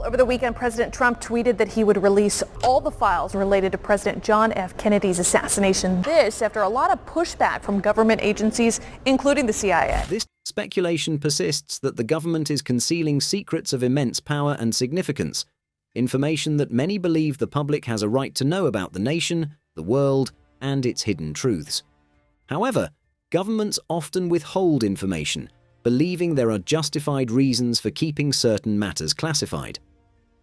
Over the weekend, President Trump tweeted that he would release all the files related to President John F. Kennedy's assassination. This after a lot of pushback from government agencies, including the CIA. This speculation persists that the government is concealing secrets of immense power and significance, information that many believe the public has a right to know about the nation, the world, and its hidden truths. However, governments often withhold information, believing there are justified reasons for keeping certain matters classified.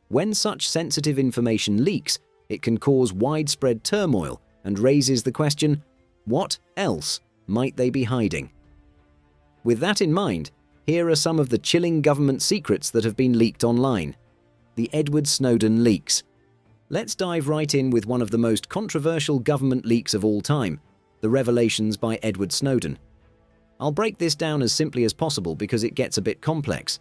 When such sensitive information leaks, it can cause widespread turmoil and raises the question, what else might they be hiding? With that in mind, here are some of the chilling government secrets that have been leaked online. The Edward Snowden leaks. Let's dive right in with one of the most controversial government leaks of all time, the revelations by Edward Snowden. I'll break this down as simply as possible because it gets a bit complex.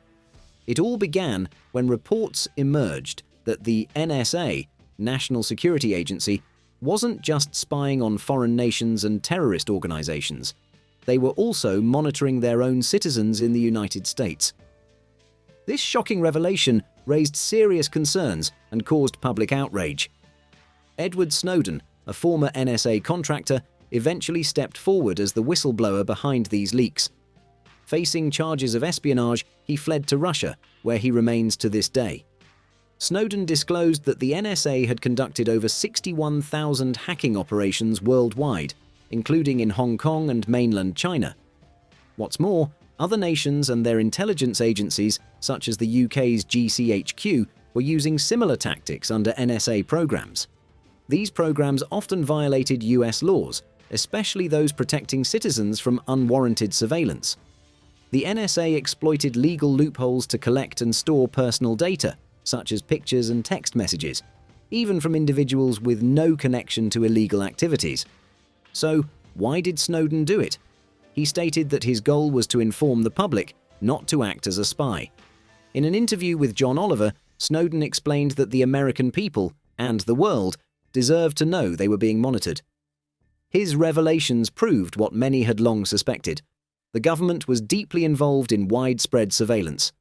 It all began when reports emerged that the NSA, National Security Agency, wasn't just spying on foreign nations and terrorist organizations. They were also monitoring their own citizens in the United States. This shocking revelation raised serious concerns and caused public outrage. Edward Snowden, a former NSA contractor, eventually stepped forward as the whistleblower behind these leaks. Facing charges of espionage, he fled to Russia, where he remains to this day. Snowden disclosed that the NSA had conducted over 61,000 hacking operations worldwide, including in Hong Kong and mainland China. What's more, other nations and their intelligence agencies, such as the UK's GCHQ, were using similar tactics under NSA programs. These programs often violated US laws, especially those protecting citizens from unwarranted surveillance. The NSA exploited legal loopholes to collect and store personal data, such as pictures and text messages, even from individuals with no connection to illegal activities. So, why did Snowden do it? He stated that his goal was to inform the public, not to act as a spy. In an interview with John Oliver, Snowden explained that the American people, and the world, deserved to know they were being monitored. His revelations proved what many had long suspected. The government was deeply involved in widespread surveillance.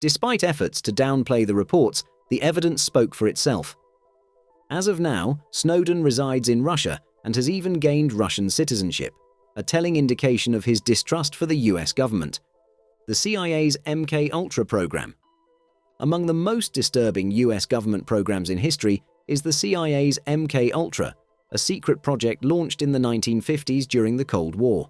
Despite efforts to downplay the reports, the evidence spoke for itself. As of now, Snowden resides in Russia and has even gained Russian citizenship, a telling indication of his distrust for the US government. The CIA's MK-Ultra program. Among the most disturbing US government programs in history is the CIA's MK-Ultra, a secret project launched in the 1950s during the Cold War.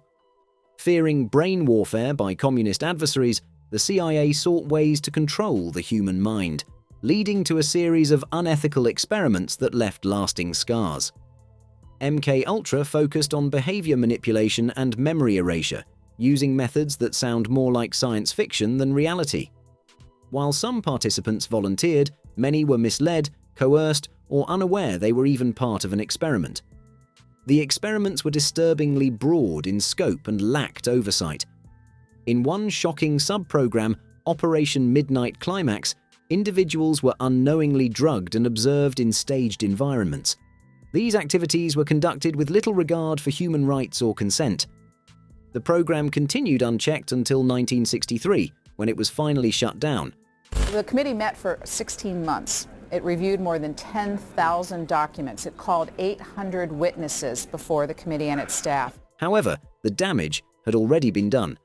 Fearing brain warfare by communist adversaries, the CIA sought ways to control the human mind, leading to a series of unethical experiments that left lasting scars. MK-Ultra focused on behavior manipulation and memory erasure, using methods that sound more like science fiction than reality. While some participants volunteered, many were misled, coerced, or unaware they were even part of an experiment. The experiments were disturbingly broad in scope and lacked oversight. In one shocking sub-program, Operation Midnight Climax, individuals were unknowingly drugged and observed in staged environments. These activities were conducted with little regard for human rights or consent. The program continued unchecked until 1963, when it was finally shut down. The committee met for 16 months. It reviewed more than 10,000 documents. It called 800 witnesses before the committee and its staff. However, the damage had already been done,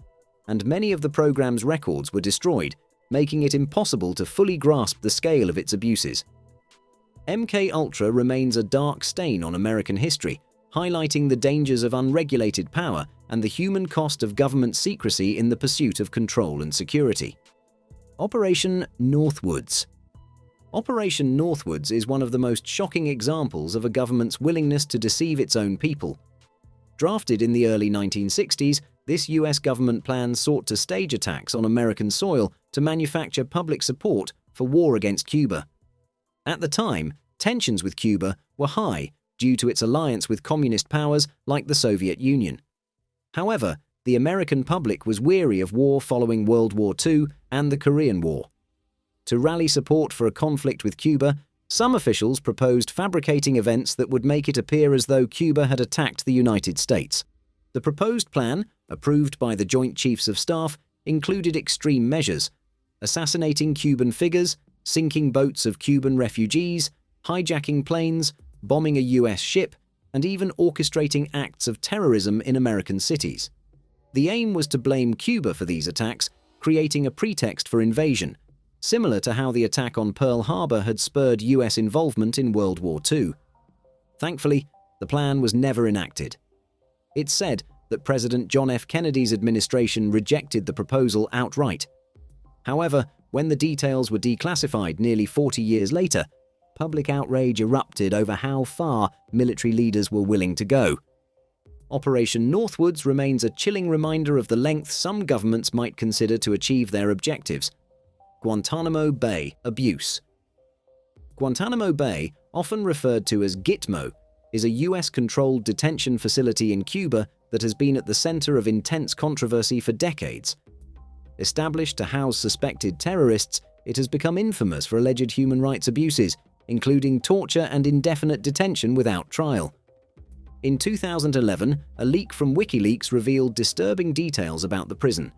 and many of the program's records were destroyed, making it impossible to fully grasp the scale of its abuses. MK-Ultra remains a dark stain on American history, highlighting the dangers of unregulated power and the human cost of government secrecy in the pursuit of control and security. Operation Northwoods. Operation Northwoods is one of the most shocking examples of a government's willingness to deceive its own people. Drafted in the early 1960s, this US government plan sought to stage attacks on American soil to manufacture public support for war against Cuba. At the time, tensions with Cuba were high due to its alliance with communist powers like the Soviet Union. However, the American public was weary of war following World War II and the Korean War. To rally support for a conflict with Cuba, some officials proposed fabricating events that would make it appear as though Cuba had attacked the United States. The proposed plan, approved by the Joint Chiefs of Staff, included extreme measures: assassinating Cuban figures, sinking boats of Cuban refugees, hijacking planes, bombing a US ship, and even orchestrating acts of terrorism in American cities. The aim was to blame Cuba for these attacks, creating a pretext for invasion, similar to how the attack on Pearl Harbor had spurred US involvement in World War II. Thankfully, the plan was never enacted. It's said that President John F. Kennedy's administration rejected the proposal outright. However, when the details were declassified nearly 40 years later, public outrage erupted over how far military leaders were willing to go. Operation Northwoods remains a chilling reminder of the length some governments might consider to achieve their objectives. Guantanamo Bay Abuse. Guantanamo Bay, often referred to as Gitmo, is a US-controlled detention facility in Cuba that has been at the center of intense controversy for decades. Established to house suspected terrorists, it has become infamous for alleged human rights abuses, including torture and indefinite detention without trial. In 2011, a leak from WikiLeaks revealed disturbing details about the prison.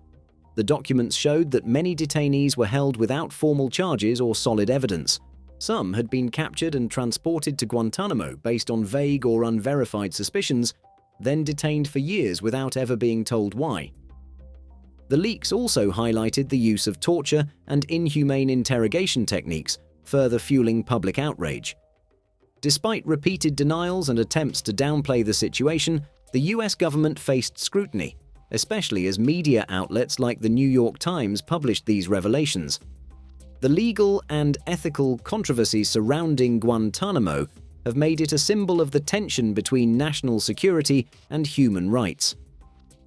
The documents showed that many detainees were held without formal charges or solid evidence. Some had been captured and transported to Guantanamo based on vague or unverified suspicions, then detained for years without ever being told why. The leaks also highlighted the use of torture and inhumane interrogation techniques, further fueling public outrage. Despite repeated denials and attempts to downplay the situation, the US government faced scrutiny, especially as media outlets like the New York Times published these revelations. The legal and ethical controversies surrounding Guantanamo have made it a symbol of the tension between national security and human rights.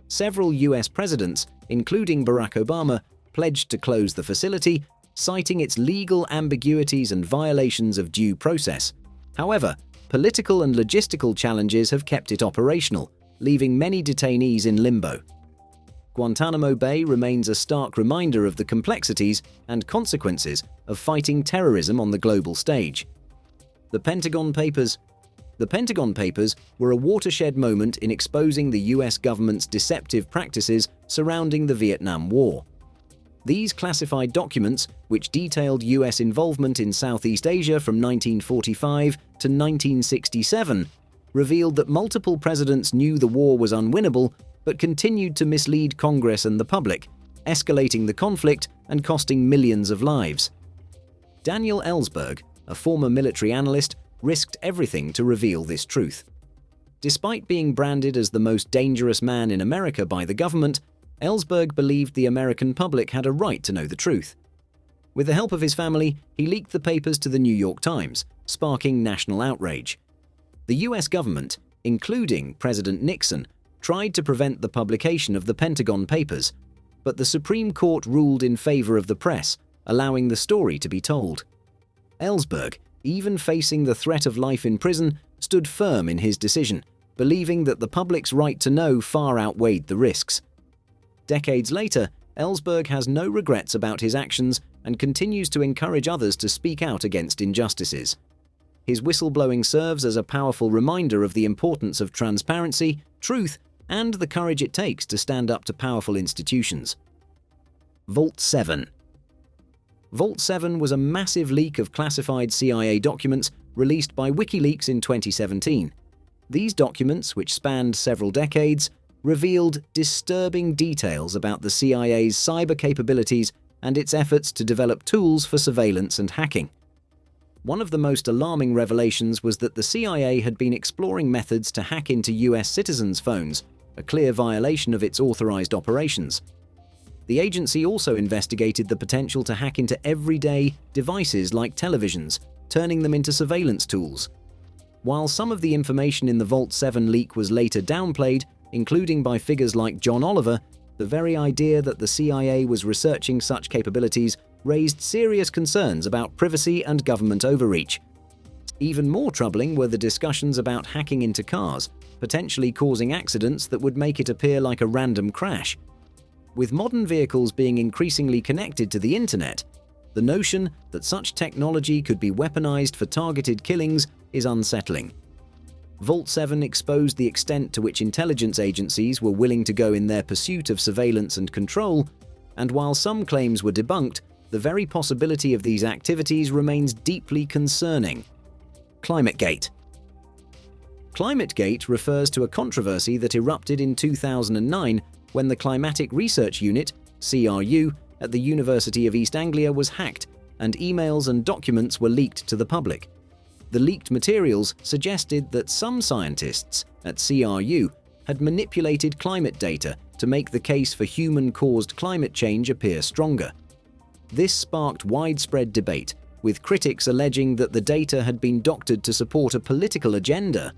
Several US presidents, including Barack Obama, pledged to close the facility, citing its legal ambiguities and violations of due process. However, political and logistical challenges have kept it operational, leaving many detainees in limbo. Guantanamo Bay remains a stark reminder of the complexities and consequences of fighting terrorism on the global stage. The Pentagon Papers. The Pentagon Papers were a watershed moment in exposing the US government's deceptive practices surrounding the Vietnam War. These classified documents, which detailed US involvement in Southeast Asia from 1945 to 1967, revealed that multiple presidents knew the war was unwinnable but continued to mislead Congress and the public, escalating the conflict and costing millions of lives. Daniel Ellsberg, a former military analyst, risked everything to reveal this truth. Despite being branded as the most dangerous man in America by the government, Ellsberg believed the American public had a right to know the truth. With the help of his family, he leaked the papers to the New York Times, sparking national outrage. The US government, including President Nixon, tried to prevent the publication of the Pentagon Papers, but the Supreme Court ruled in favor of the press, allowing the story to be told. Ellsberg, even facing the threat of life in prison, stood firm in his decision, believing that the public's right to know far outweighed the risks. Decades later, Ellsberg has no regrets about his actions and continues to encourage others to speak out against injustices. His whistleblowing serves as a powerful reminder of the importance of transparency, truth, and the courage it takes to stand up to powerful institutions. Vault 7. Vault 7 was a massive leak of classified CIA documents released by WikiLeaks in 2017. These documents, which spanned several decades, revealed disturbing details about the CIA's cyber capabilities and its efforts to develop tools for surveillance and hacking. One of the most alarming revelations was that the CIA had been exploring methods to hack into US citizens' phones, a clear violation of its authorized operations. The agency also investigated the potential to hack into everyday devices like televisions, turning them into surveillance tools. While some of the information in the Vault 7 leak was later downplayed, including by figures like John Oliver, the very idea that the CIA was researching such capabilities raised serious concerns about privacy and government overreach. Even more troubling were the discussions about hacking into cars, potentially causing accidents that would make it appear like a random crash. With modern vehicles being increasingly connected to the internet, the notion that such technology could be weaponized for targeted killings is unsettling. Vault 7 exposed the extent to which intelligence agencies were willing to go in their pursuit of surveillance and control, and while some claims were debunked, the very possibility of these activities remains deeply concerning. ClimateGate. ClimateGate refers to a controversy that erupted in 2009 when the Climatic Research Unit, CRU, at the University of East Anglia was hacked and emails and documents were leaked to the public. The leaked materials suggested that some scientists at CRU had manipulated climate data to make the case for human-caused climate change appear stronger. This sparked widespread debate, with critics alleging that the data had been doctored to support a political agenda.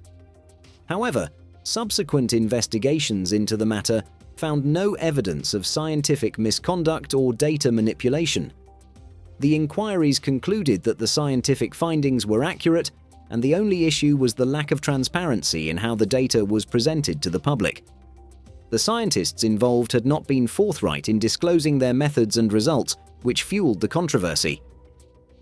However, subsequent investigations into the matter found no evidence of scientific misconduct or data manipulation. The inquiries concluded that the scientific findings were accurate, and the only issue was the lack of transparency in how the data was presented to the public. The scientists involved had not been forthright in disclosing their methods and results, which fueled the controversy.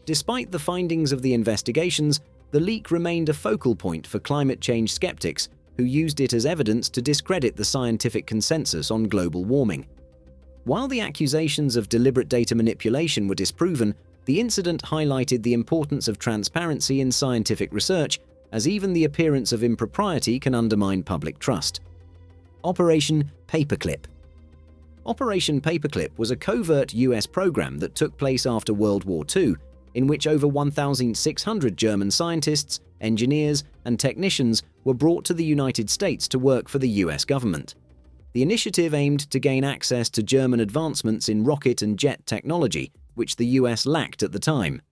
Despite the findings of the investigations, the leak remained a focal point for climate change skeptics, who used it as evidence to discredit the scientific consensus on global warming. While the accusations of deliberate data manipulation were disproven, the incident highlighted the importance of transparency in scientific research, as even the appearance of impropriety can undermine public trust. Operation Paperclip. Operation Paperclip was a covert US program that took place after World War II, in which over 1,600 German scientists, engineers, and technicians were brought to the United States to work for the US government. The initiative aimed to gain access to German advancements in rocket and jet technology, which the US lacked at the time.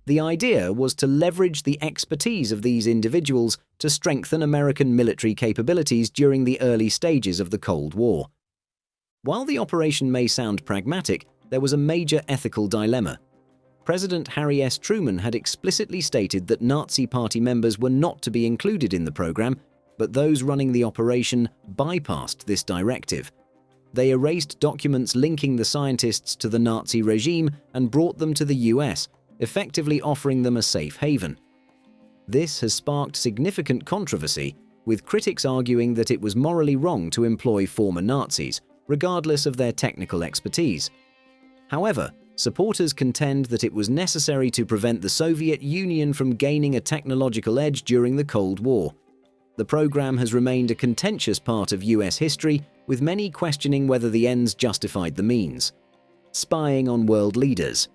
The idea was to leverage the expertise of these individuals to strengthen American military capabilities during the early stages of the Cold War. While the operation may sound pragmatic, there was a major ethical dilemma. President Harry S. Truman had explicitly stated that Nazi Party members were not to be included in the program, but those running the operation bypassed this directive. They erased documents linking the scientists to the Nazi regime and brought them to the US, effectively offering them a safe haven. This has sparked significant controversy, with critics arguing that it was morally wrong to employ former Nazis, regardless of their technical expertise. However, supporters contend that it was necessary to prevent the Soviet Union from gaining a technological edge during the Cold War. The program has remained a contentious part of US history, with many questioning whether the ends justified the means. Spying on world leaders.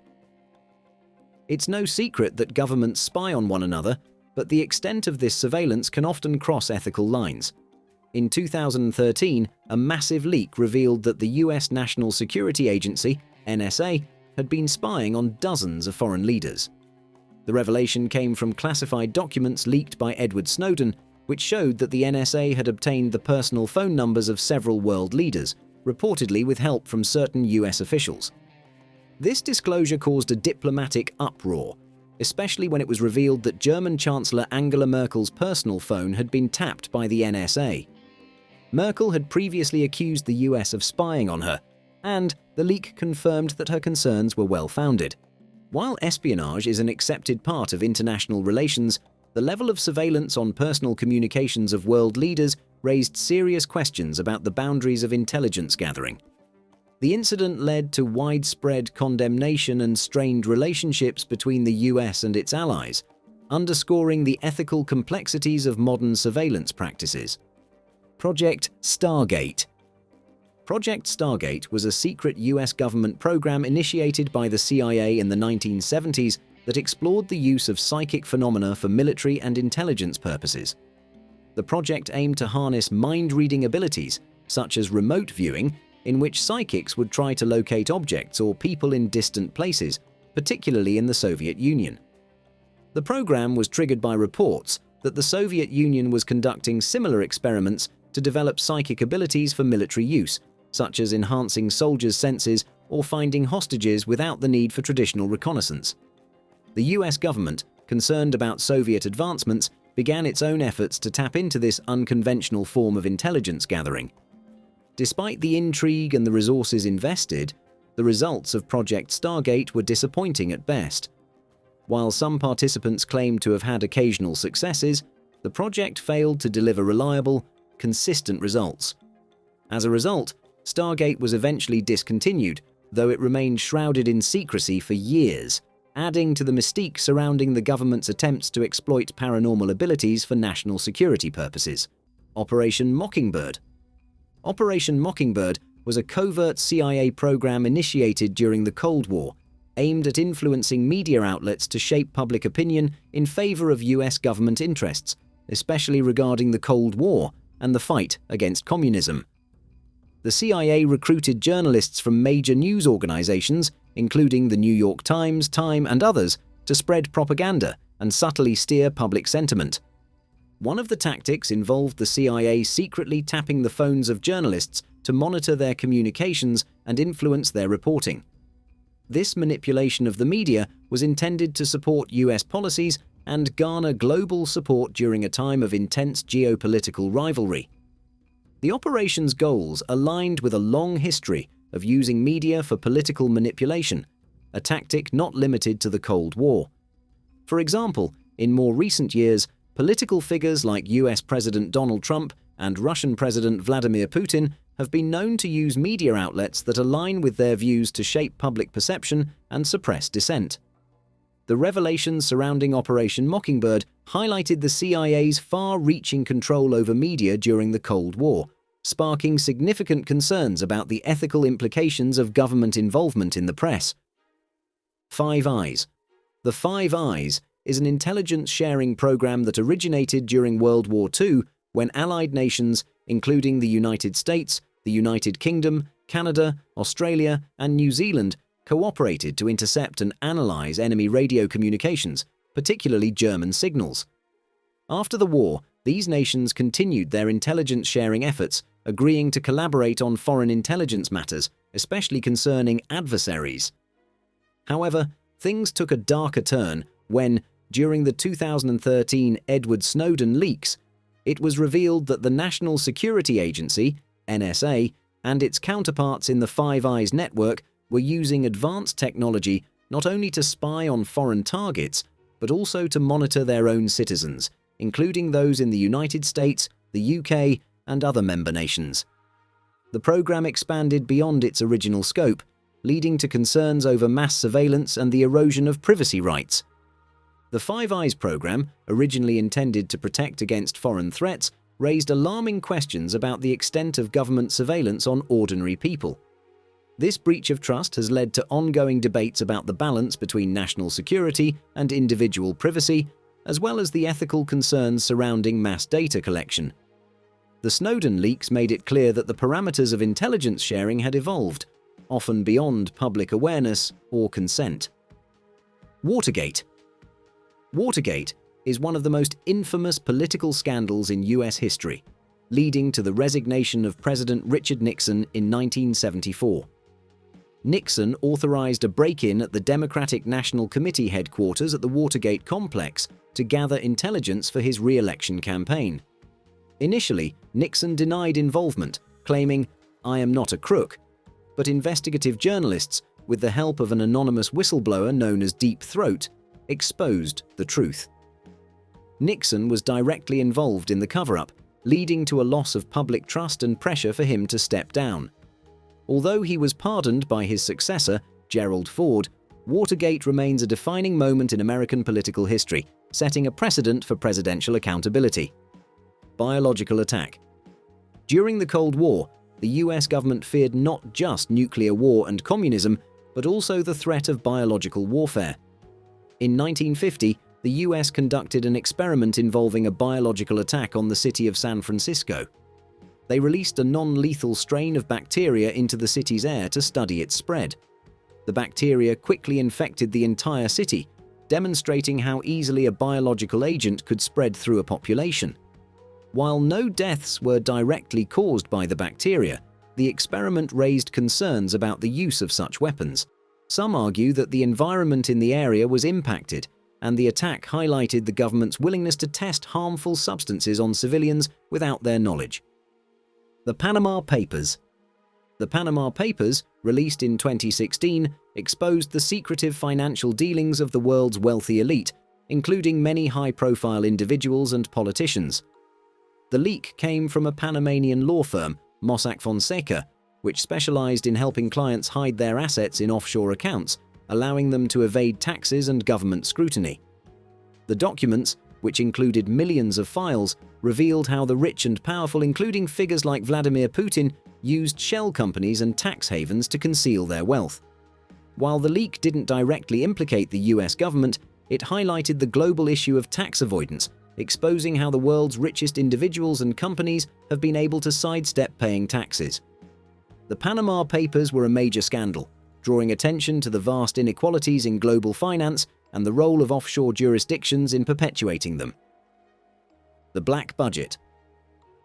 It's no secret that governments spy on one another, but the extent of this surveillance can often cross ethical lines. In 2013, a massive leak revealed that the US National Security Agency, NSA, had been spying on dozens of foreign leaders. The revelation came from classified documents leaked by Edward Snowden, which showed that the NSA had obtained the personal phone numbers of several world leaders, reportedly with help from certain US officials. This disclosure caused a diplomatic uproar, especially when it was revealed that German Chancellor Angela Merkel's personal phone had been tapped by the NSA. Merkel had previously accused the US of spying on her, and the leak confirmed that her concerns were well-founded. While espionage is an accepted part of international relations, the level of surveillance on personal communications of world leaders raised serious questions about the boundaries of intelligence gathering. The incident led to widespread condemnation and strained relationships between the US and its allies, underscoring the ethical complexities of modern surveillance practices. Project Stargate. Project Stargate was a secret US government program initiated by the CIA in the 1970s that explored the use of psychic phenomena for military and intelligence purposes. The project aimed to harness mind-reading abilities, such as remote viewing, in which psychics would try to locate objects or people in distant places, particularly in the Soviet Union. The program was triggered by reports that the Soviet Union was conducting similar experiments to develop psychic abilities for military use, such as enhancing soldiers' senses or finding hostages without the need for traditional reconnaissance. The US government, concerned about Soviet advancements, began its own efforts to tap into this unconventional form of intelligence gathering. Despite the intrigue and the resources invested, the results of Project Stargate were disappointing at best. While some participants claimed to have had occasional successes, the project failed to deliver reliable, consistent results. As a result, Stargate was eventually discontinued, though it remained shrouded in secrecy for years, adding to the mystique surrounding the government's attempts to exploit paranormal abilities for national security purposes. Operation Mockingbird. Operation Mockingbird was a covert CIA program initiated during the Cold War, aimed at influencing media outlets to shape public opinion in favor of US government interests, especially regarding the Cold War and the fight against communism. The CIA recruited journalists from major news organizations, including the New York Times, Time, and others, to spread propaganda and subtly steer public sentiment. One of the tactics involved the CIA secretly tapping the phones of journalists to monitor their communications and influence their reporting. This manipulation of the media was intended to support US policies and garner global support during a time of intense geopolitical rivalry. The operation's goals aligned with a long history of using media for political manipulation, a tactic not limited to the Cold War. For example, in more recent years, political figures like US President Donald Trump and Russian President Vladimir Putin have been known to use media outlets that align with their views to shape public perception and suppress dissent. The revelations surrounding Operation Mockingbird highlighted the CIA's far-reaching control over media during the Cold War, sparking significant concerns about the ethical implications of government involvement in the press. Five Eyes. The Five Eyes is an intelligence-sharing program that originated during World War II when Allied nations, including the United States, the United Kingdom, Canada, Australia, and New Zealand, cooperated to intercept and analyze enemy radio communications, particularly German signals. After the war, these nations continued their intelligence-sharing efforts, agreeing to collaborate on foreign intelligence matters, especially concerning adversaries. However, things took a darker turn when, during the 2013 Edward Snowden leaks, it was revealed that the National Security Agency, NSA, and its counterparts in the Five Eyes network were using advanced technology not only to spy on foreign targets, but also to monitor their own citizens, including those in the United States, the UK, and other member nations. The program expanded beyond its original scope, leading to concerns over mass surveillance and the erosion of privacy rights. The Five Eyes program, originally intended to protect against foreign threats, raised alarming questions about the extent of government surveillance on ordinary people. This breach of trust has led to ongoing debates about the balance between national security and individual privacy, as well as the ethical concerns surrounding mass data collection. The Snowden leaks made it clear that the parameters of intelligence sharing had evolved, often beyond public awareness or consent. Watergate. Watergate is one of the most infamous political scandals in US history, leading to the resignation of President Richard Nixon in 1974. Nixon authorized a break-in at the Democratic National Committee headquarters at the Watergate complex to gather intelligence for his re-election campaign. Initially, Nixon denied involvement, claiming, "I am not a crook," but investigative journalists, with the help of an anonymous whistleblower known as Deep Throat, exposed the truth. Nixon was directly involved in the cover-up, leading to a loss of public trust and pressure for him to step down. Although he was pardoned by his successor, Gerald Ford, Watergate remains a defining moment in American political history, setting a precedent for presidential accountability. Biological attack. During the Cold War, the US government feared not just nuclear war and communism, but also the threat of biological warfare. In 1950, the US conducted an experiment involving a biological attack on the city of San Francisco. They released a non-lethal strain of bacteria into the city's air to study its spread. The bacteria quickly infected the entire city, demonstrating how easily a biological agent could spread through a population. While no deaths were directly caused by the bacteria, the experiment raised concerns about the use of such weapons. Some argue that the environment in the area was impacted, and the attack highlighted the government's willingness to test harmful substances on civilians without their knowledge. The Panama Papers. The Panama Papers, released in 2016, exposed the secretive financial dealings of the world's wealthy elite, including many high-profile individuals and politicians. The leak came from a Panamanian law firm, Mossack Fonseca, which specialized in helping clients hide their assets in offshore accounts, allowing them to evade taxes and government scrutiny. The documents, which included millions of files, revealed how the rich and powerful, including figures like Vladimir Putin, used shell companies and tax havens to conceal their wealth. While the leak didn't directly implicate the US government, it highlighted the global issue of tax avoidance, exposing how the world's richest individuals and companies have been able to sidestep paying taxes. The Panama Papers were a major scandal, drawing attention to the vast inequalities in global finance and the role of offshore jurisdictions in perpetuating them. The Black Budget.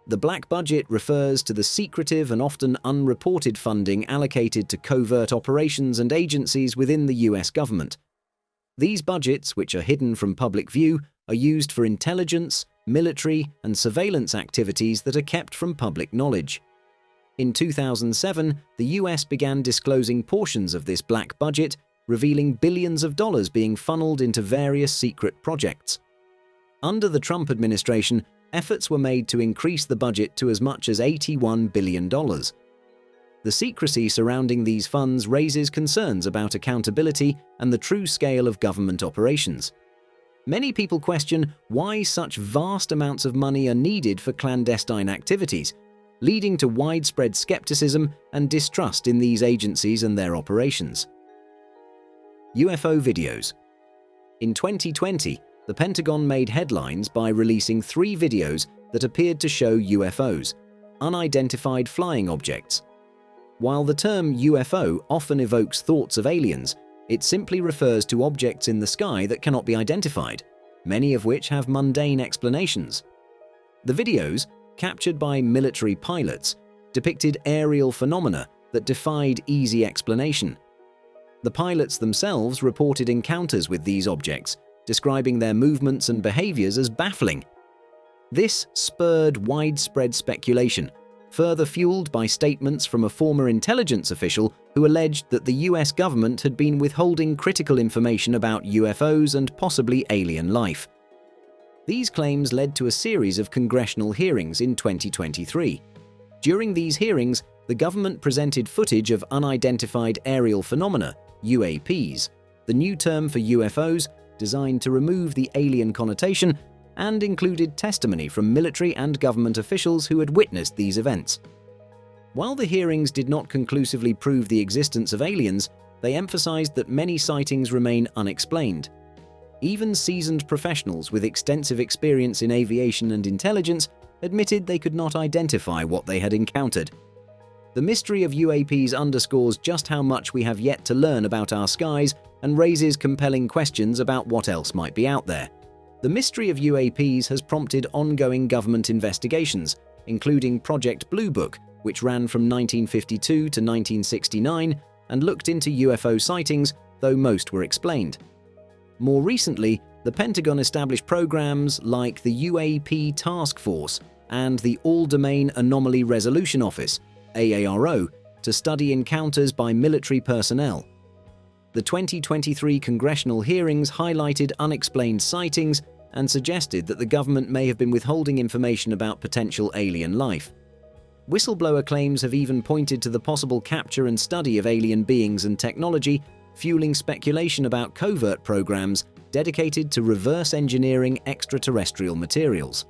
The Black Budget refers to the secretive and often unreported funding allocated to covert operations and agencies within the US government. These budgets, which are hidden from public view, are used for intelligence, military, and surveillance activities that are kept from public knowledge. In 2007, the US began disclosing portions of this black budget, revealing billions of dollars being funneled into various secret projects. Under the Trump administration, efforts were made to increase the budget to as much as $81 billion. The secrecy surrounding these funds raises concerns about accountability and the true scale of government operations. Many people question why such vast amounts of money are needed for clandestine activities, leading to widespread skepticism and distrust in these agencies and their operations. UFO videos. In 2020, the Pentagon made headlines by releasing 3 videos that appeared to show UFOs, unidentified flying objects. While the term UFO often evokes thoughts of aliens, it simply refers to objects in the sky that cannot be identified, many of which have mundane explanations. The videos, captured by military pilots, depicted aerial phenomena that defied easy explanation. The pilots themselves reported encounters with these objects, describing their movements and behaviors as baffling. This spurred widespread speculation, further fueled by statements from a former intelligence official who alleged that the US government had been withholding critical information about UFOs and possibly alien life. These claims led to a series of congressional hearings in 2023. During these hearings, the government presented footage of unidentified aerial phenomena, UAPs, the new term for UFOs designed to remove the alien connotation, and included testimony from military and government officials who had witnessed these events. While the hearings did not conclusively prove the existence of aliens, they emphasized that many sightings remain unexplained. Even seasoned professionals with extensive experience in aviation and intelligence admitted they could not identify what they had encountered. The mystery of UAPs underscores just how much we have yet to learn about our skies and raises compelling questions about what else might be out there. The mystery of UAPs has prompted ongoing government investigations, including Project Blue Book, which ran from 1952 to 1969 and looked into UFO sightings, though most were explained. More recently, the Pentagon established programs like the UAP Task Force and the All-Domain Anomaly Resolution Office, AARO, to study encounters by military personnel. The 2023 congressional hearings highlighted unexplained sightings and suggested that the government may have been withholding information about potential alien life. Whistleblower claims have even pointed to the possible capture and study of alien beings and technology, fueling speculation about covert programs dedicated to reverse engineering extraterrestrial materials.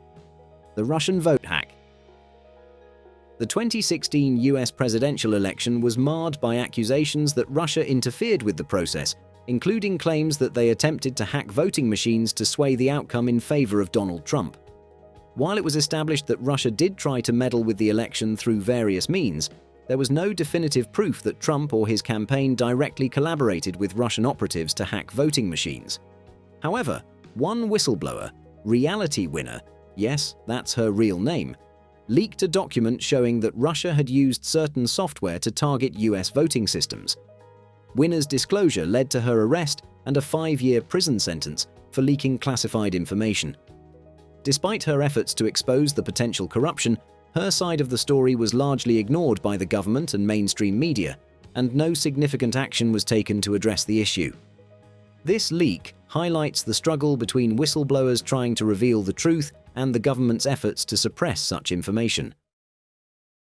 The Russian vote hack. The 2016 US presidential election was marred by accusations that Russia interfered with the process, including claims that they attempted to hack voting machines to sway the outcome in favor of Donald Trump. While it was established that Russia did try to meddle with the election through various means, there was no definitive proof that Trump or his campaign directly collaborated with Russian operatives to hack voting machines. However, one whistleblower, Reality Winner, yes, that's her real name, leaked a document showing that Russia had used certain software to target US voting systems. Winner's disclosure led to her arrest and a 5-year prison sentence for leaking classified information. Despite her efforts to expose the potential corruption, her side of the story was largely ignored by the government and mainstream media, and no significant action was taken to address the issue. This leak highlights the struggle between whistleblowers trying to reveal the truth and the government's efforts to suppress such information.